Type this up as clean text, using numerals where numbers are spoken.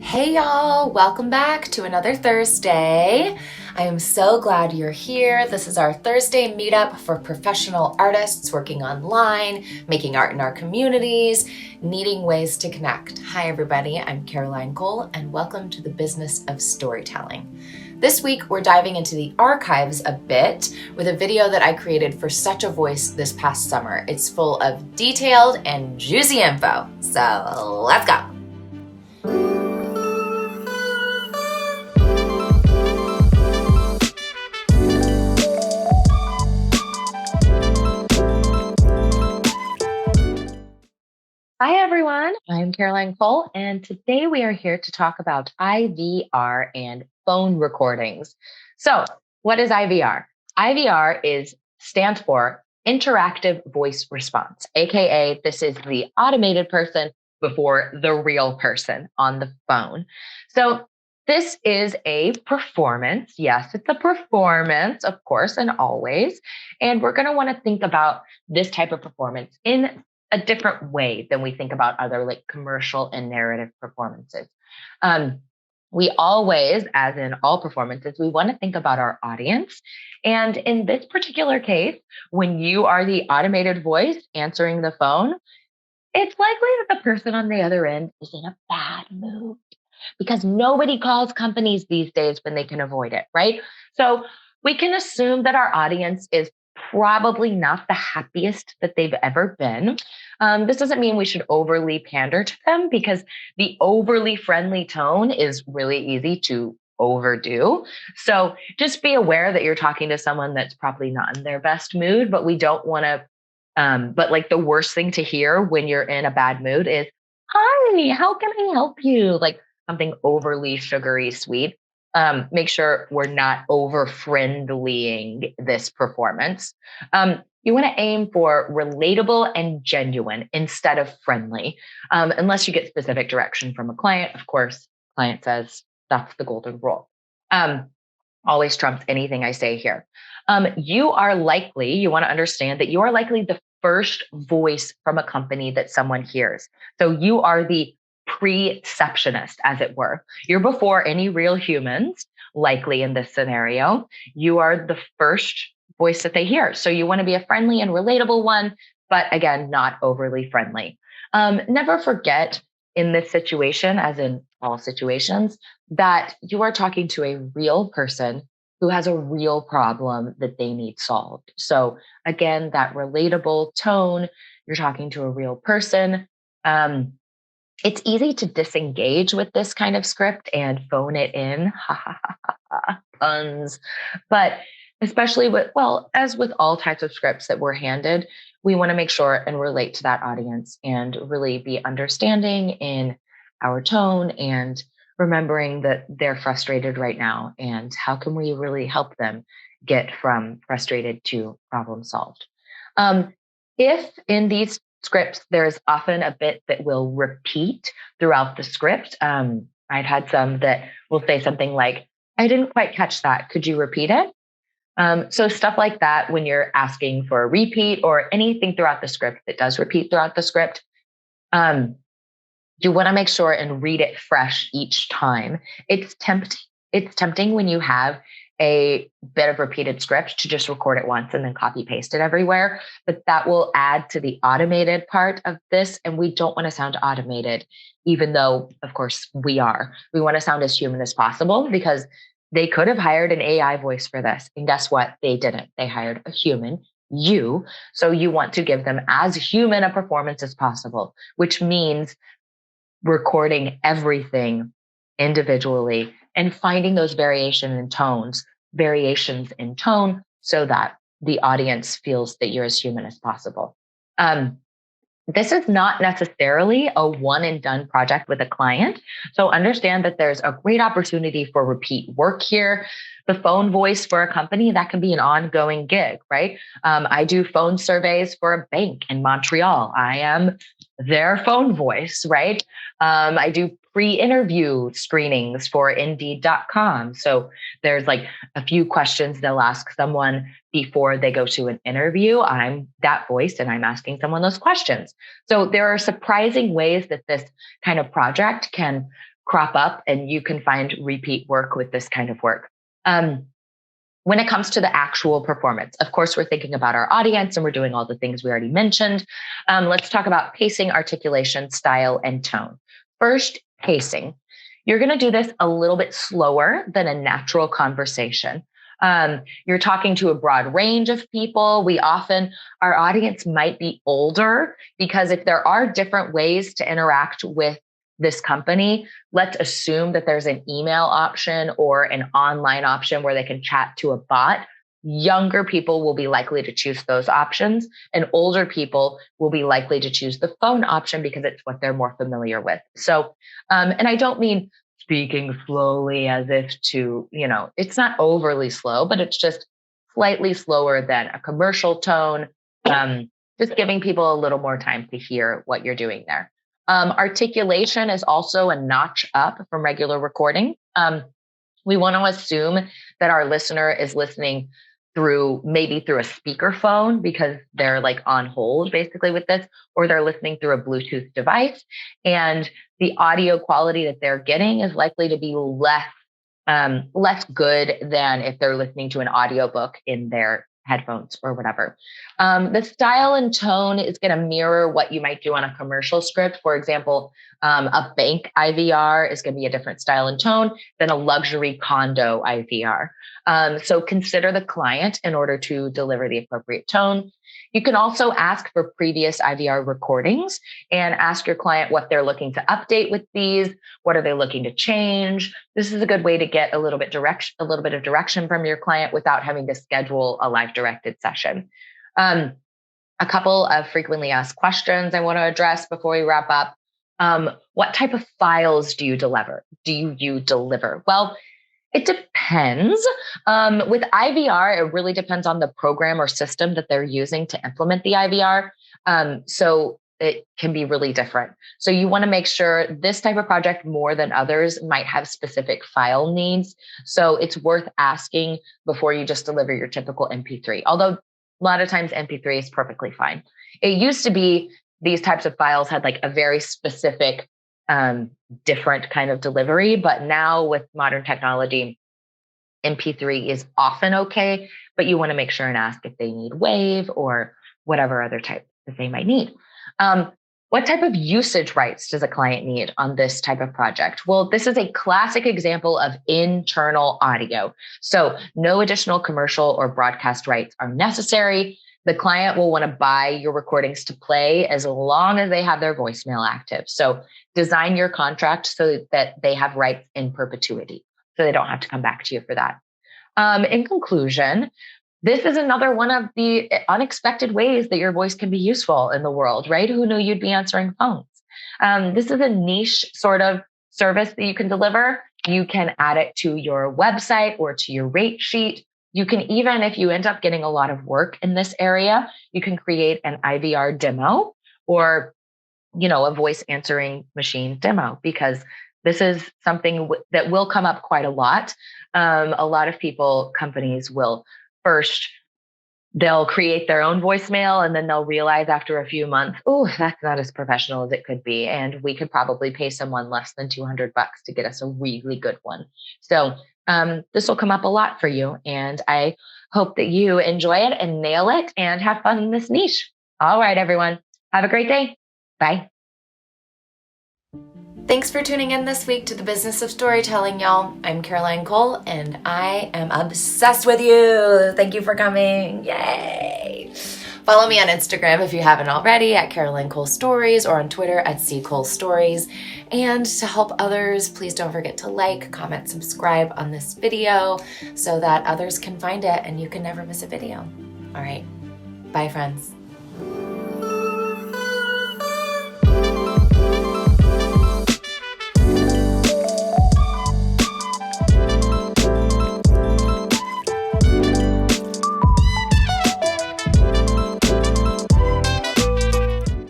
Hey y'all, welcome back to another Thursday. I am so glad you're here. This is our Thursday meetup for professional artists working online, making art in our communities, needing ways to connect. Hi everybody, I'm 𝐤𝐤𝐤, and welcome to the business of storytelling. This week, we're diving into the archives a bit with a video that I created for Such a Voice this past summer. It's full of detailed and juicy info, so let's go. Hi everyone, I'm 𝐤𝐤𝐤, and today we are here to talk about IVR and phone recordings. So, what is IVR? IVR stands for Interactive Voice Response, aka this is the automated person before the real person on the phone. So, this is a performance. Yes, it's a performance, of course, and always. And we're going to want to think about this type of performance in a different way than we think about other like commercial and narrative performances. We always, as in all performances, we want to think about our audience. And in this particular case, when you are the automated voice answering the phone, it's likely that the person on the other end is in a bad mood because nobody calls companies these days when they can avoid it, right? So we can assume that our audience is probably not the happiest that they've ever been. This doesn't mean we should overly pander to them because the overly friendly tone is really easy to overdo. So just be aware that you're talking to someone that's probably not in their best mood, but we don't want to, but like the worst thing to hear when you're in a bad mood is, "Hi, how can I help you?" Like something overly sugary sweet. Make sure we're not over friendlying this performance. You want to aim for relatable and genuine instead of friendly, unless you get specific direction from a client. Of course, client says that's the golden rule. Always trumps anything I say here. You want to understand that you are likely the first voice from a company that someone hears. So you are the preceptionist, as it were. You're before any real humans, likely in this scenario. You are the first voice that they hear. So you want to be a friendly and relatable one, but again, not overly friendly. Never forget in this situation, as in all situations, that you are talking to a real person who has a real problem that they need solved. So again, that relatable tone, you're talking to a real person. It's easy to disengage with this kind of script and phone it in, puns. But especially as with all types of scripts that we're handed, we want to make sure and relate to that audience and really be understanding in our tone and remembering that they're frustrated right now and how can we really help them get from frustrated to problem solved. If in these scripts, there's often a bit that will repeat throughout the script. I've had some that will say something like, "I didn't quite catch that. Could you repeat it?" So stuff like that, when you're asking for a repeat or anything throughout the script that does repeat throughout the script, you want to make sure and read it fresh each time. It's tempting when you have a bit of repeated script to just record it once and then copy paste it everywhere. But that will add to the automated part of this. And we don't want to sound automated, even though, of course, we are. We want to sound as human as possible because they could have hired an AI voice for this. And guess what? They didn't. They hired a human, you. So you want to give them as human a performance as possible, which means recording everything individually and finding those variations in tone so that the audience feels that you're as human as possible. This is not necessarily a one and done project with a client. So understand that there's a great opportunity for repeat work here. The phone voice for a company, that can be an ongoing gig, right? I do phone surveys for a bank in Montreal. I am their phone voice, right? I do pre-interview screenings for Indeed.com. So there's like a few questions they'll ask someone before they go to an interview. I'm that voice and I'm asking someone those questions. So there are surprising ways that this kind of project can crop up and you can find repeat work with this kind of work. When it comes to the actual performance, of course, we're thinking about our audience and we're doing all the things we already mentioned. Let's talk about pacing, articulation, style, and tone. First, pacing. You're going to do this a little bit slower than a natural conversation. You're talking to a broad range of people. Our audience might be older, because if there are different ways to interact with this company, let's assume that there's an email option or an online option where they can chat to a bot. Younger people will be likely to choose those options, and older people will be likely to choose the phone option because it's what they're more familiar with. So, and I don't mean speaking slowly as if to, it's not overly slow, but it's just slightly slower than a commercial tone. Just giving people a little more time to hear what you're doing there. Articulation is also a notch up from regular recording. We want to assume that our listener is listening maybe through a speakerphone because they're like on hold basically with this, or they're listening through a Bluetooth device. And the audio quality that they're getting is likely to be less good than if they're listening to an audiobook in their headphones or whatever. The style and tone is going to mirror what you might do on a commercial script. For example, a bank IVR is going to be a different style and tone than a luxury condo IVR. So consider the client in order to deliver the appropriate tone. You can also ask for previous IVR recordings and ask your client what they're looking to update with these. What are they looking to change? This is a good way to get a little bit of direction from your client without having to schedule a live directed session. A couple of frequently asked questions I want to address before we wrap up. What type of files do you deliver? Well, it depends. With IVR, it really depends on the program or system that they're using to implement the IVR. So it can be really different. So you want to make sure this type of project more than others might have specific file needs. So it's worth asking before you just deliver your typical MP3. Although a lot of times MP3 is perfectly fine. It used to be these types of files had like a very specific different kind of delivery. But now with modern technology, MP3 is often okay, but you want to make sure and ask if they need WAV or whatever other type that they might need. What type of usage rights does a client need on this type of project? Well, this is a classic example of internal audio. So no additional commercial or broadcast rights are necessary. The client will want to buy your recordings to play as long as they have their voicemail active. So design your contract so that they have rights in perpetuity, so they don't have to come back to you for that. In conclusion, this is another one of the unexpected ways that your voice can be useful in the world, right? Who knew you'd be answering phones? This is a niche sort of service that you can deliver. You can add it to your website or to your rate sheet. You can even, if you end up getting a lot of work in this area, you can create an IVR demo or, a voice answering machine demo, because this is something that will come up quite a lot. A lot of companies will they'll create their own voicemail and then they'll realize after a few months, oh, that's not as professional as it could be. And we could probably pay someone less than $200 to get us a really good one. So this will come up a lot for you. And I hope that you enjoy it and nail it and have fun in this niche. All right, everyone. Have a great day. Bye. Thanks for tuning in this week to the Business of Storytelling, y'all. I'm 𝐤𝐤𝐤, and I am obsessed with you. Thank you for coming. Yay! Follow me on Instagram if you haven't already at 𝐤𝐤𝐤 Stories, or on Twitter at 𝐦𝐨𝐤𝐤 Stories. And to help others, please don't forget to like, comment, subscribe on this video so that others can find it and you can never miss a video. All right. Bye, friends.